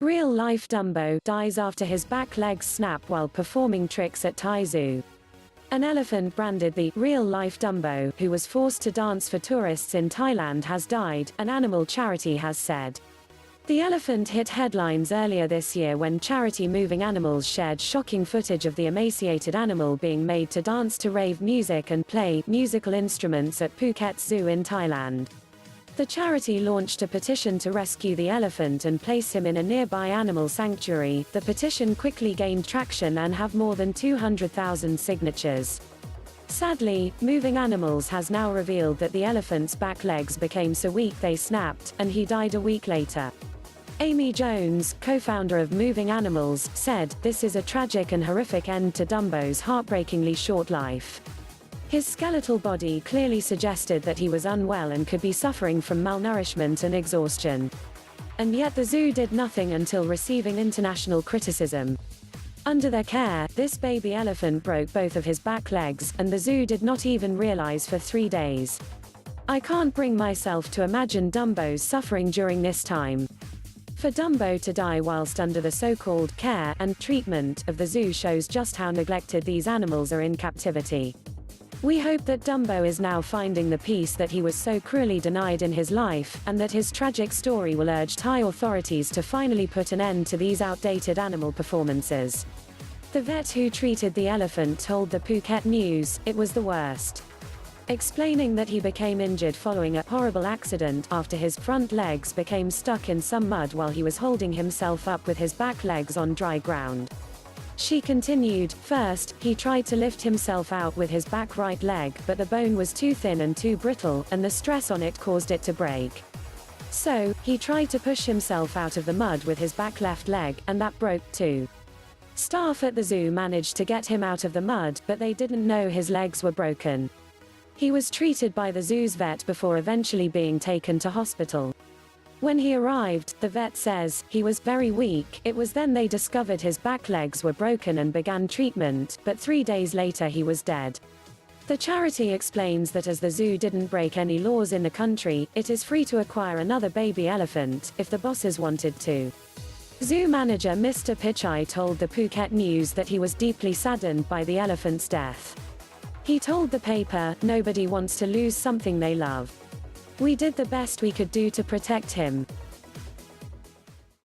Real-life Dumbo dies after his back legs snap while performing tricks at Thai Zoo. An elephant branded the real-life Dumbo, who was forced to dance for tourists in Thailand, has died, an animal charity has said. The elephant hit headlines earlier this year when charity Moving Animals shared shocking footage of the emaciated animal being made to dance to rave music and play musical instruments at Phuket Zoo in Thailand. The charity launched a petition to rescue the elephant and place him in a nearby animal sanctuary. The petition quickly gained traction and have more than 200,000 signatures. Sadly, Moving Animals has now revealed that the elephant's back legs became so weak they snapped, and he died a week later. Amy Jones, co-founder of Moving Animals, said, "This is a tragic and horrific end to Dumbo's heartbreakingly short life. His skeletal body clearly suggested that he was unwell and could be suffering from malnourishment and exhaustion. And yet the zoo did nothing until receiving international criticism. Under their care, this baby elephant broke both of his back legs, and the zoo did not even realize for 3 days. I can't bring myself to imagine Dumbo's suffering during this time." For Dumbo to die whilst under the so-called care and treatment of the zoo shows just how neglected these animals are in captivity. We hope that Dumbo is now finding the peace that he was so cruelly denied in his life, and that his tragic story will urge Thai authorities to finally put an end to these outdated animal performances. The vet who treated the elephant told the Phuket News, "It was the worst," explaining that he became injured following a horrible accident after his front legs became stuck in some mud while he was holding himself up with his back legs on dry ground. She continued, "First, he tried to lift himself out with his back right leg, but the bone was too thin and too brittle, and the stress on it caused it to break. So, he tried to push himself out of the mud with his back left leg, and that broke too. Staff at the zoo managed to get him out of the mud, but they didn't know his legs were broken. He was treated by the zoo's vet before eventually being taken to hospital. When he arrived, the vet says, he was very weak. It was then they discovered his back legs were broken and began treatment, but 3 days later he was dead." The charity explains that as the zoo didn't break any laws in the country, it is free to acquire another baby elephant, if the bosses wanted to. Zoo manager Mr. Pichai told the Phuket News that he was deeply saddened by the elephant's death. He told the paper, "Nobody wants to lose something they love. We did the best we could do to protect him.